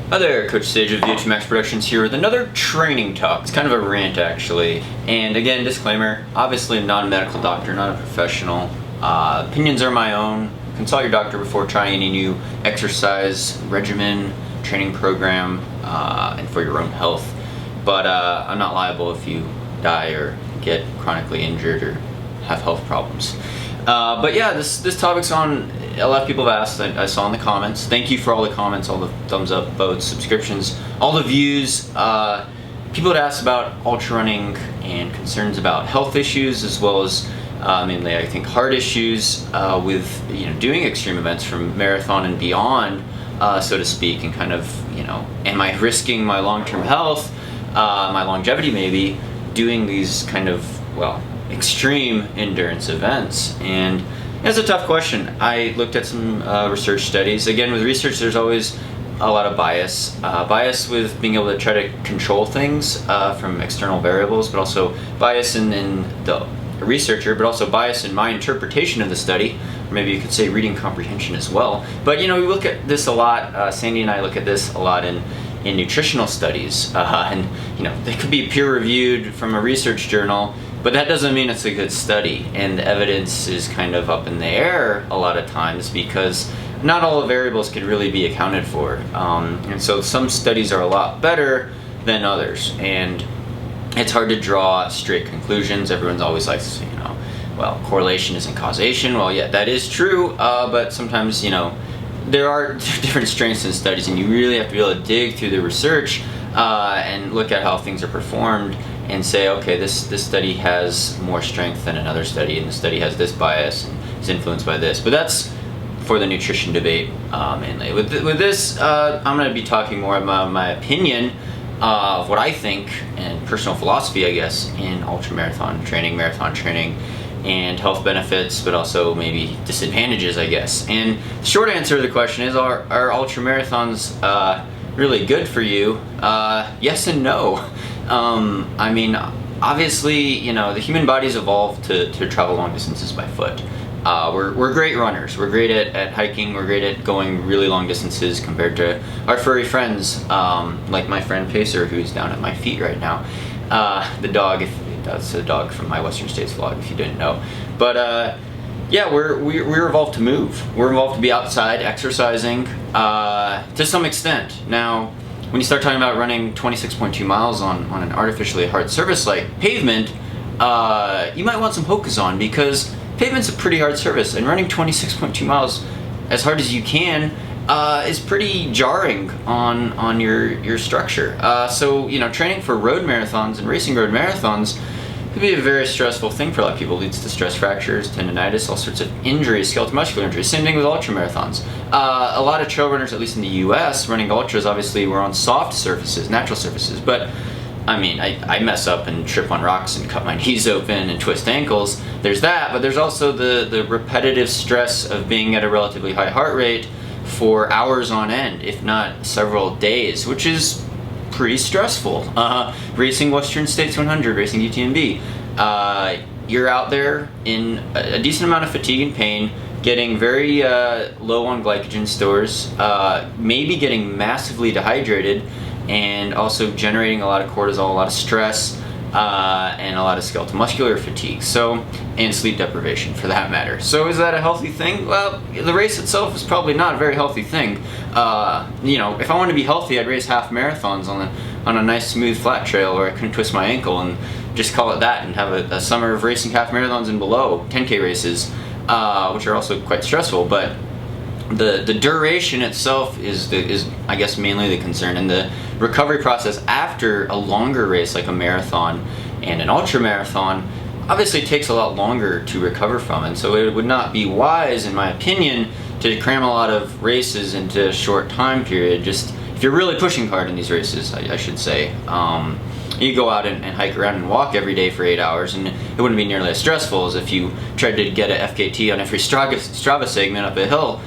Hi there, Coach Sage of VO2 Max Productions here with another training talk. It's kind of a rant actually. And again, disclaimer, obviously I'm not a medical doctor, not a professional. Opinions are my own. Consult your doctor before trying any new exercise regimen, training program, and for your own health. But I'm not liable if you die or get chronically injured or have health problems. But yeah, this topic's on, a lot of people have asked, I saw in the comments. Thank you for all the comments, all the thumbs up, votes, subscriptions, all the views. People had asked about ultra running and concerns about health issues, as well as mainly I think heart issues with doing extreme events from marathon and beyond, so to speak, and kind of am I risking my long-term health, my longevity maybe, doing these kind of extreme endurance events? And it's a tough question. I looked at some research studies. Again, with research there's always a lot of bias. Bias with being able to try to control things from external variables, but also bias in the researcher, but also bias in my interpretation of the study, or maybe you could say reading comprehension as well. But we look at this a lot. Sandy and I look at this a lot in nutritional studies, and they could be peer reviewed from a research journal, but that doesn't mean it's a good study, and the evidence is kind of up in the air a lot of times because not all the variables could really be accounted for, and so some studies are a lot better than others, and it's hard to draw straight conclusions. Everyone's always like, correlation isn't causation. Well, yeah, that is true, but sometimes there are different strengths in studies, and you really have to be able to dig through the research and look at how things are performed and say, okay, this study has more strength than another study, and the study has this bias and is influenced by this. But that's for the nutrition debate mainly. With this, I'm going to be talking more about my opinion of what I think and personal philosophy, I guess, in marathon training, and health benefits, but also maybe disadvantages, I guess. And the short answer to the question is, are ultra marathons really good for you? Yes and no. I mean, obviously, the human body's evolved to travel long distances by foot. We're great runners. We're great at hiking. We're great at going really long distances compared to our furry friends, like my friend Pacer, who's down at my feet right now. The dog, that's a dog from my Western States vlog, if you didn't know. But yeah, we're evolved to move. We're evolved to be outside, exercising to some extent. Now, when you start talking about running 26.2 miles on an artificially hard surface like pavement, you might want some Hokas on, because pavement's a pretty hard surface, and running 26.2 miles as hard as you can is pretty jarring on your structure. So training for road marathons and racing road marathons could be a very stressful thing for a lot of people. It leads to stress fractures, tendonitis, all sorts of injuries, skeletal muscular injuries. Same thing with ultra marathons. A lot of trail runners, at least in the US, running ultras, obviously we're on soft surfaces, natural surfaces, but I mean, I mess up and trip on rocks and cut my knees open and twist ankles. There's that, but there's also the repetitive stress of being at a relatively high heart rate for hours on end, if not several days, which is pretty stressful. Racing Western States 100, racing UTMB, you're out there in a decent amount of fatigue and pain, getting very low on glycogen stores, maybe getting massively dehydrated, and also generating a lot of cortisol, a lot of stress, and a lot of skeletal muscular fatigue, and sleep deprivation for that matter. So is that a healthy thing? Well, the race itself is probably not a very healthy thing. If I wanted to be healthy, I'd race half marathons on a nice smooth flat trail where I couldn't twist my ankle and just call it that, and have a summer of racing half marathons and below, 10K races, which are also quite stressful. But the duration itself is I guess mainly the concern, and the recovery process after a longer race like a marathon and an ultra marathon obviously takes a lot longer to recover from, and so it would not be wise, in my opinion, to cram a lot of races into a short time period. Just if you're really pushing hard in these races, I should say, you go out and hike around and walk every day for 8 hours, and it wouldn't be nearly as stressful as if you tried to get a FKT on every Strava segment up a hill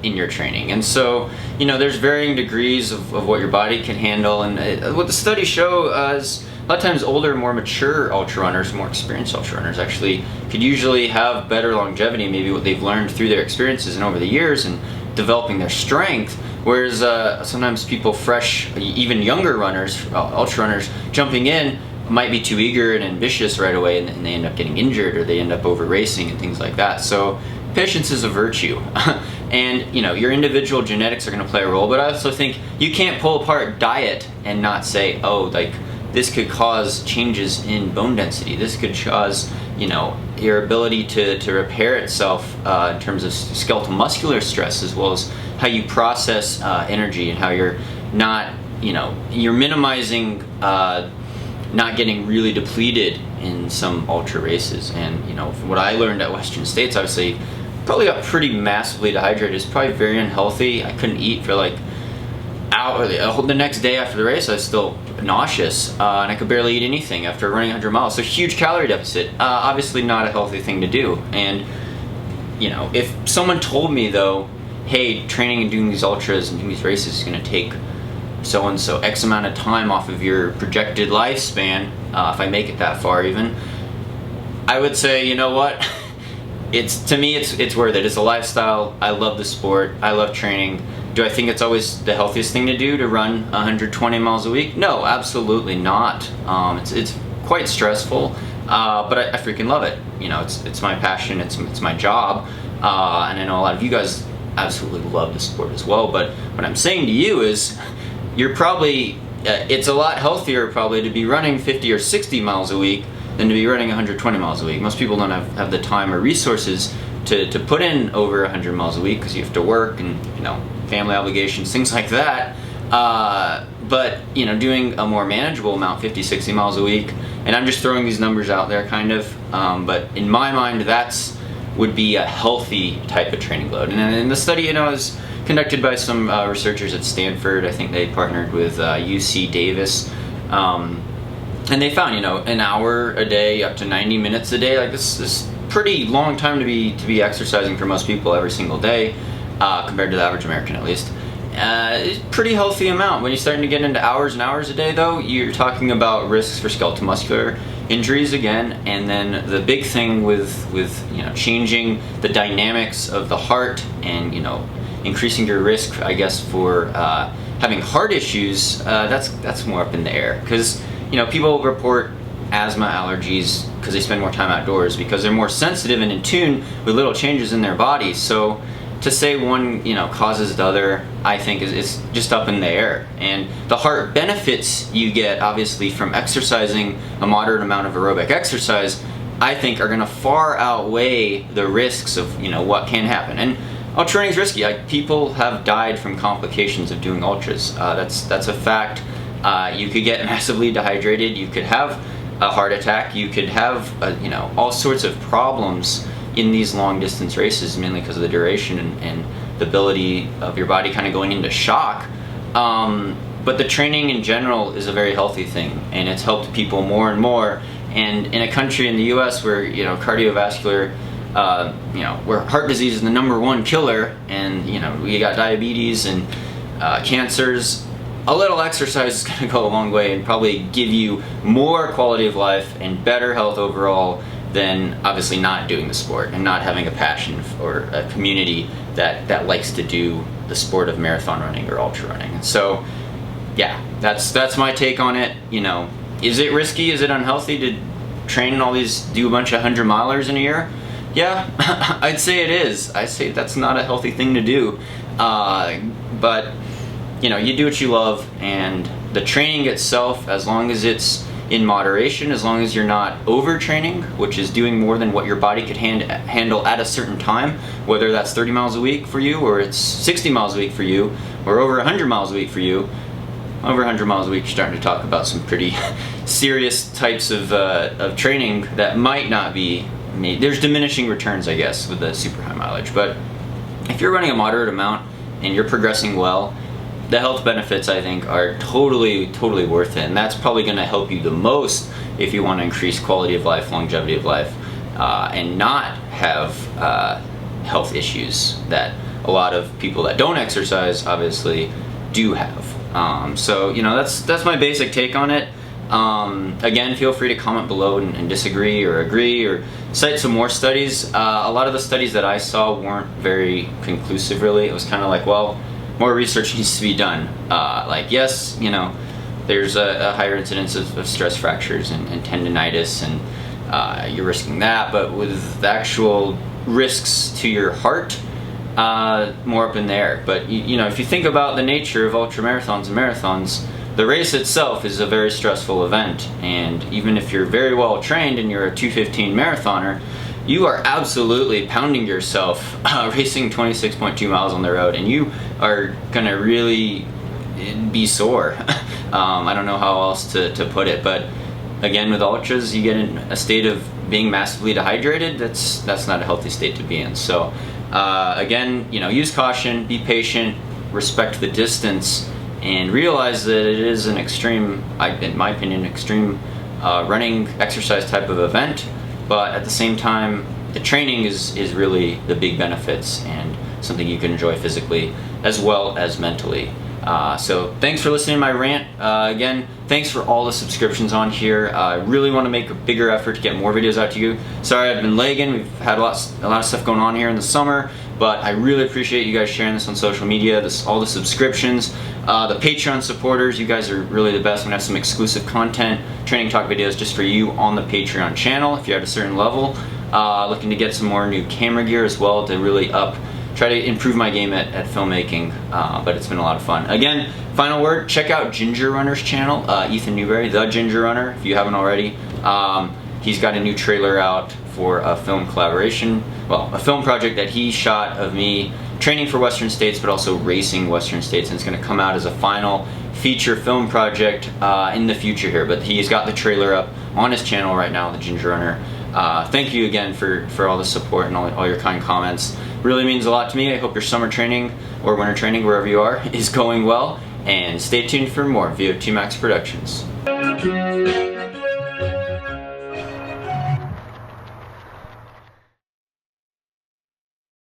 in your training. And so there's varying degrees of what your body can handle, and what the studies show is a lot of times older, more mature ultra runners, more experienced ultra runners actually could usually have better longevity, maybe what they've learned through their experiences and over the years, and developing their strength. Whereas sometimes people fresh, even younger runners, ultra runners, jumping in might be too eager and ambitious right away, and they end up getting injured, or they end up over racing and things like that. So patience is a virtue. And your individual genetics are going to play a role, but I also think you can't pull apart diet and not say, oh, like this could cause changes in bone density. This could cause, your ability to repair itself in terms of skeletal muscular stress, as well as how you process energy, and how you're not, you're minimizing not getting really depleted in some ultra races. And from what I learned at Western States, obviously probably got pretty massively dehydrated. It's probably very unhealthy. I couldn't eat for like the next day after the race. I was still nauseous, and I could barely eat anything after running 100 miles. So huge calorie deficit. Obviously not a healthy thing to do. And if someone told me though, hey, training and doing these ultras and doing these races is going to take so and so X amount of time off of your projected lifespan, if I make it that far even, I would say, you know what? To me, it's worth it. It's a lifestyle. I love the sport. I love training. Do I think it's always the healthiest thing to do to run 120 miles a week? No, absolutely not. It's quite stressful, but I freaking love it. It's my passion. It's my job, and I know a lot of you guys absolutely love the sport as well. But what I'm saying to you is, you're probably it's a lot healthier probably to be running 50 or 60 miles a week than to be running 120 miles a week. Most people don't have the time or resources to put in over 100 miles a week, because you have to work and family obligations, things like that. But doing a more manageable amount, 50, 60 miles a week, and I'm just throwing these numbers out there kind of, but in my mind would be a healthy type of training load. And in the study, is conducted by some researchers at Stanford. I think they partnered with UC Davis. And they found, an hour a day up to 90 minutes a day, like this is pretty long time to be exercising for most people every single day, compared to the average American at least. It's a pretty healthy amount. When you're starting to get into hours and hours a day though, you're talking about risks for skeletal muscular injuries again. And then the big thing with changing the dynamics of the heart and increasing your risk, I guess, for having heart issues, that's more up in the air. Because people report asthma, allergies, because they spend more time outdoors, because they're more sensitive and in tune with little changes in their bodies. So to say one causes the other, I think is just up in the air. And the heart benefits you get obviously from exercising a moderate amount of aerobic exercise, I think are going to far outweigh the risks of what can happen. And ultra running is risky. People have died from complications of doing ultras. That's a fact. You could get massively dehydrated. You could have a heart attack. You could have all sorts of problems in these long distance races, mainly because of the duration and the ability of your body kind of going into shock. But the training in general is a very healthy thing, and it's helped people more and more. And in a country in the U.S. where cardiovascular, where heart disease is the #1 killer, and we got diabetes and cancers, a little exercise is going to go a long way and probably give you more quality of life and better health overall than obviously not doing the sport and not having a passion or a community that likes to do the sport of marathon running or ultra running. And so yeah, that's my take on it. Is it risky? Is it unhealthy to train do a bunch of 100-milers in a year? Yeah, I'd say it is. I say that's not a healthy thing to do. But you do what you love, and the training itself, as long as it's in moderation, as long as you're not overtraining, which is doing more than what your body could handle at a certain time, whether that's 30 miles a week for you, or it's 60 miles a week for you, or over 100 miles a week for you. Over 100 miles a week, you're starting to talk about some pretty serious types of training that might not be made. There's diminishing returns, I guess, with the super high mileage. But if you're running a moderate amount and you're progressing well, the health benefits, I think, are totally worth it. And that's probably going to help you the most if you want to increase quality of life, longevity of life, and not have health issues that a lot of people that don't exercise obviously do have. So that's my basic take on it. Again, feel free to comment below and disagree or agree or cite some more studies. A lot of the studies that I saw weren't very conclusive, really. It was kind of like, well, more research needs to be done. Like, yes, you know, there's a higher incidence of stress fractures and tendinitis, and you're risking that, but with the actual risks to your heart, more up in the air. But you know, if you think about the nature of ultramarathons and marathons, the race itself is a very stressful event, and even if you're very well trained and you're a 2:15 marathoner, you are absolutely pounding yourself racing 26.2 miles on the road, and you are gonna really be sore. I don't know how else to put it, but again, with ultras, you get in a state of being massively dehydrated. That's not a healthy state to be in. So again, you know, use caution, be patient, respect the distance, and realize that it is an extreme, in my opinion, extreme running exercise type of event. But at the same time, the training is really the big benefits and something you can enjoy physically as well as mentally. So thanks for listening to my rant. Again, thanks for all the subscriptions on here. I really want to make a bigger effort to get more videos out to you. Sorry I've been lagging. We've had a lot of stuff going on here in the summer, but I really appreciate you guys sharing this on social media, all the subscriptions, the Patreon supporters. You guys are really the best. I'm gonna have some exclusive content, training talk videos just for you on the Patreon channel if you're at a certain level. Looking to get some more new camera gear as well to really try to improve my game at filmmaking, but it's been a lot of fun. Again, final word, check out Ginger Runner's channel, Ethan Newberry, The Ginger Runner, if you haven't already. He's got a new trailer out for a film collaboration, well, a film project that he shot of me training for Western States, but also racing Western States, and it's gonna come out as a final feature film project in the future here, but he's got the trailer up on his channel right now, The Ginger Runner. Thank you again for all the support and all your kind comments. Really means a lot to me. I hope your summer training or winter training, wherever you are, is going well. And stay tuned for more VO2 Max Productions.